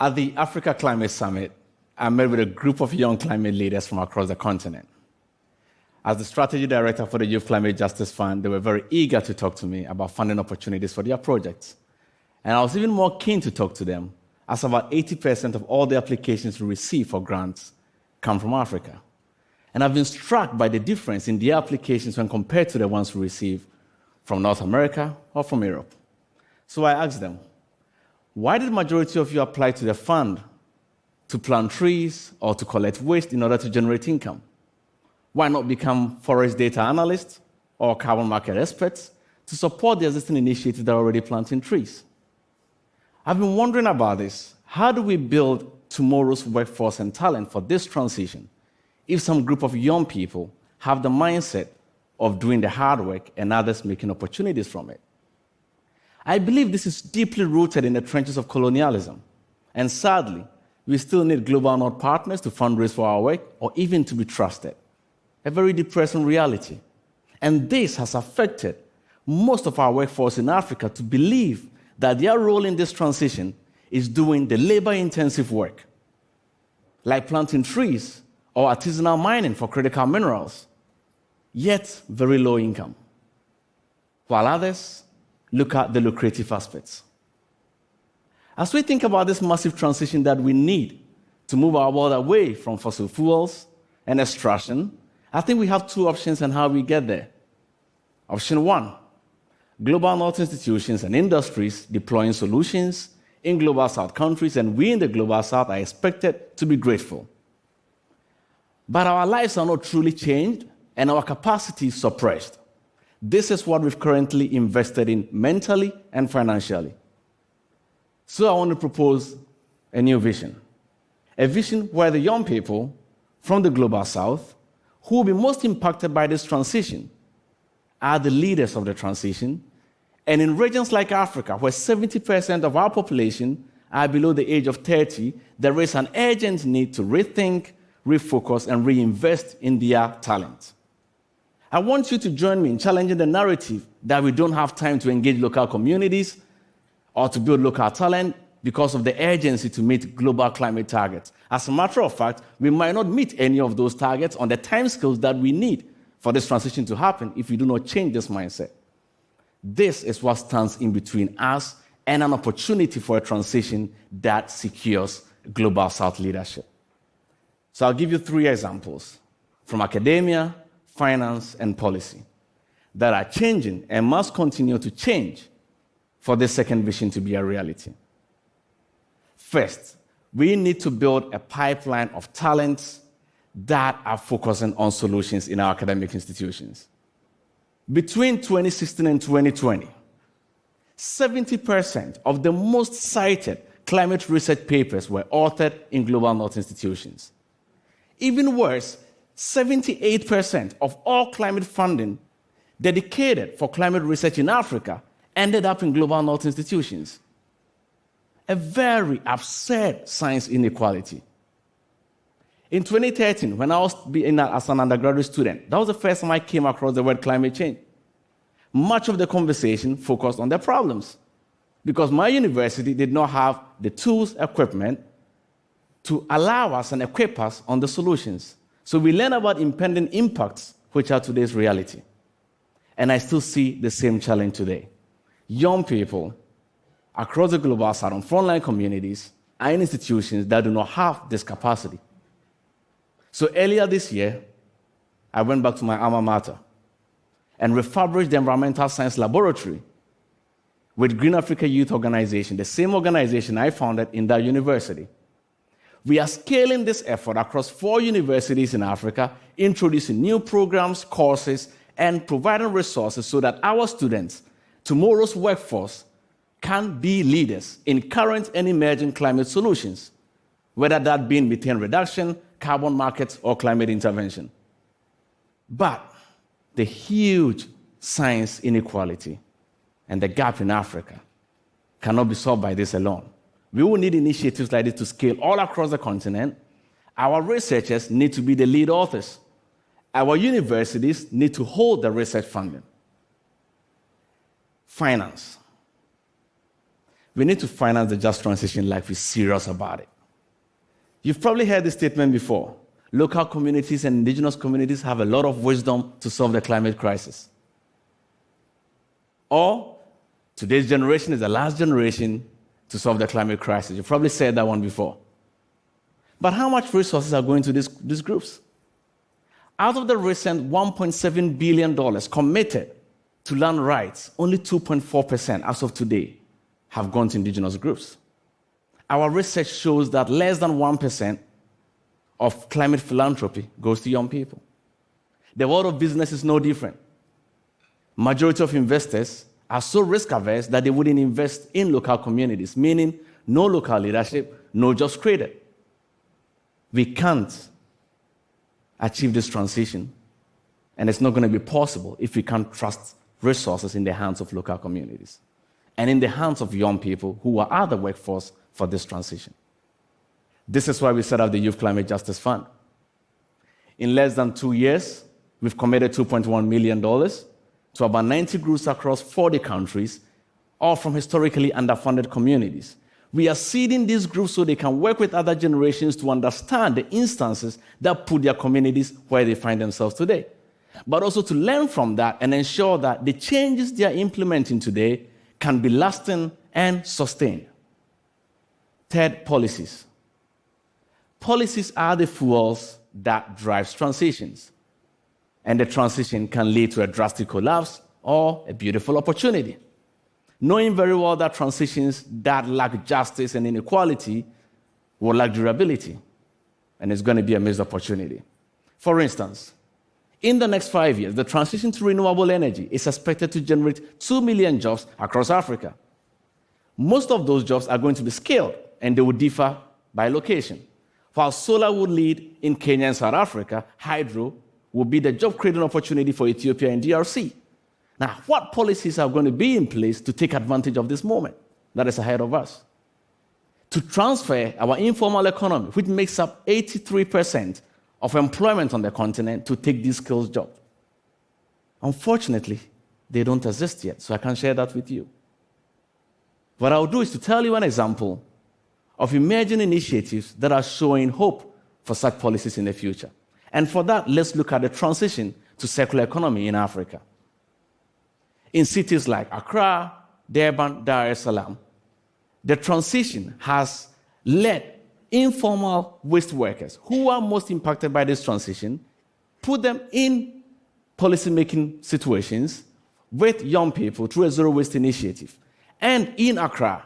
At the Africa Climate Summit, I met with a group of young climate leaders from across the continent. As the strategy director for the Youth Climate Justice Fund, they were very eager to talk to me about funding opportunities for their projects. And I was even more keen to talk to them, as about 80% of all the applications we receive for grants come from Africa. And I've been struck by the difference in their applications when compared to the ones we receive from North America or from Europe. So I asked them, why did the majority of you apply to the fund to plant trees or to collect waste in order to generate income? Why not become forest data analysts or carbon market experts to support the existing initiatives that are already planting trees? I've been wondering about this. How do we build tomorrow's workforce and talent for this transition if some group of young people have the mindset of doing the hard work and others making opportunities from it? I believe this is deeply rooted in the trenches of colonialism. And sadly, we still need global North partners to fundraise for our work or even to be trusted. A very depressing reality. And this has affected most of our workforce in Africa to believe that their role in this transition is doing the labor-intensive work, like planting trees or artisanal mining for critical minerals, yet very low income, while others look at the lucrative aspects. As we think about this massive transition that we need to move our world away from fossil fuels and extraction, I think we have two options on how we get there. Option one, global North institutions and industries deploying solutions in global South countries, and we in the global South are expected to be grateful. But our lives are not truly changed, and our capacity is suppressed. This is what we've currently invested in mentally and financially. So I want to propose a new vision. A vision where the young people from the global South who will be most impacted by this transition are the leaders of the transition. And in regions like Africa, where 70% of our population are below the age of 30, there is an urgent need to rethink, refocus, and reinvest in their talent. I want you to join me in challenging the narrative that we don't have time to engage local communities or to build local talent because of the urgency to meet global climate targets. As a matter of fact, we might not meet any of those targets on the timescales that we need for this transition to happen if we do not change this mindset. This is what stands in between us and an opportunity for a transition that secures global South leadership. So I'll give you 3 examples from academia, finance, and policy that are changing and must continue to change for this second vision to be a reality. First, we need to build a pipeline of talents that are focusing on solutions in our academic institutions. Between 2016 and 2020, 70% of the most cited climate research papers were authored in global North institutions. Even worse, 78% of all climate funding dedicated for climate research in Africa ended up in global North institutions. A very absurd science inequality. In 2013, when I was as an undergraduate student, that was the first time I came across the word climate change. Much of the conversation focused on the problems because my university did not have the tools, equipment to allow us and equip us on the solutions. So we learn about impending impacts, which are today's reality. And I still see the same challenge today. Young people across the global South and frontline communities are in institutions that do not have this capacity. So earlier this year, I went back to my alma mater and refurbished the environmental science laboratory with Green Africa Youth Organization, the same organization I founded in that university. We are scaling this effort across 4 universities in Africa, introducing new programs, courses, and providing resources so that our students, tomorrow's workforce, can be leaders in current and emerging climate solutions, whether that be in methane reduction, carbon markets, or climate intervention. But the huge science inequality and the gap in Africa cannot be solved by this alone. We will need initiatives like this to scale all across the continent. Our researchers need to be the lead authors. Our universities need to hold the research funding. Finance. we need to finance the just transition like we're serious about it. You've probably heard this statement before. Local communities and indigenous communities have a lot of wisdom to solve the climate crisis. Or, today's generation is the last generation to solve the climate crisis. You've probably said that one before. But how much resources are going to these groups? Out of the recent $1.7 billion committed to land rights, only 2.4% as of today have gone to indigenous groups. Our research shows that less than 1% of climate philanthropy goes to young people. The world of business is no different. Majority of investors are so risk-averse that they wouldn't invest in local communities, meaning no local leadership, no jobs created. We can't achieve this transition, and it's not going to be possible if we can't trust resources in the hands of local communities and in the hands of young people who are the workforce for this transition. This is why we set up the Youth Climate Justice Fund. In less than 2 years, we've committed $2.1 million to about 90 groups across 40 countries, all from historically underfunded communities. We are seeding these groups so they can work with other generations to understand the instances that put their communities where they find themselves today, but also to learn from that and ensure that the changes they are implementing today can be lasting and sustained. Third, policies. Policies are the fuels that drive transitions, and the transition can lead to a drastic collapse or a beautiful opportunity. Knowing very well that transitions that lack justice and inequality will lack durability, and it's going to be a missed opportunity. For instance, in the next 5 years, the transition to renewable energy is expected to generate 2 million jobs across Africa. Most of those jobs are going to be scaled, and they will differ by location. While solar would lead in Kenya and South Africa, hydro will be the job-creating opportunity for Ethiopia and DRC. Now, what policies are going to be in place to take advantage of this moment that is ahead of us? To transfer our informal economy, which makes up 83% of employment on the continent, to take these skills jobs. Unfortunately, they don't exist yet, so I can't share that with you. What I'll do is to tell you an example of emerging initiatives that are showing hope for such policies in the future. And for that, let's look at the transition to circular economy in Africa. In cities like Accra, Durban, Dar es Salaam, the transition has led informal waste workers who are most impacted by this transition, put them in policy-making situations with young people through a zero-waste initiative. And in Accra,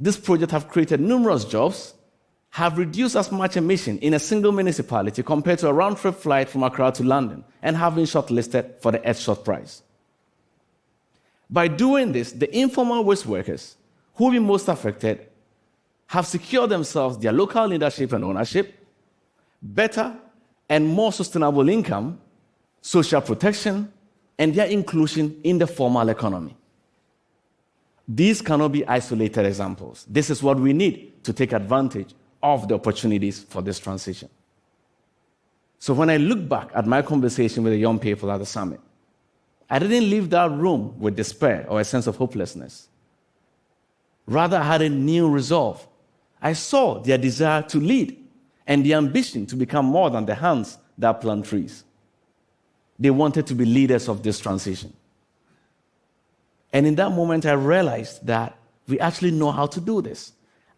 this project have created numerous jobs, have reduced as much emission in a single municipality compared to a round-trip flight from Accra to London, and have been shortlisted for the Earthshot Prize. By doing this, the informal waste workers who will be most affected have secured themselves their local leadership and ownership, better and more sustainable income, social protection, and their inclusion in the formal economy. These cannot be isolated examples. This is what we need to take advantage of the opportunities for this transition. So when I look back at my conversation with the young people at the summit, I didn't leave that room with despair or a sense of hopelessness. Rather, I had a new resolve. I saw their desire to lead and the ambition to become more than the hands that plant trees. They wanted to be leaders of this transition. And in that moment, I realized that we actually know how to do this.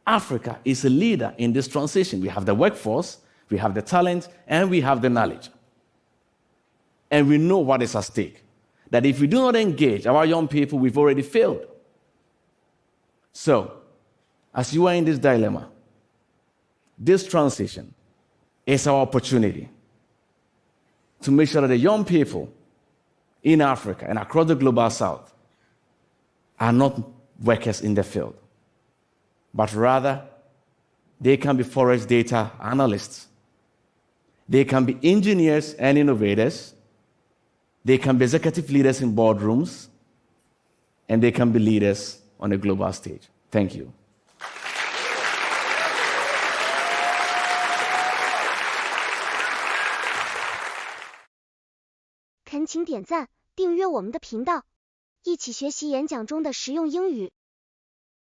Africa is a leader in this transition. We have the workforce, we have the talent, and we have the knowledge. And we know what is at stake. That if we do not engage our young people, we've already failed. So, as you are in this dilemma, this transition is our opportunity to make sure that the young people in Africa and across the global south are not workers in the field, but rather they can be forest data analysts. They can be engineers and innovators. They can be executive leaders in boardrooms, and they can be leaders on a global stage. Thank you. 恳请点赞，订阅我们的频道，一起学习演讲中的实用英语。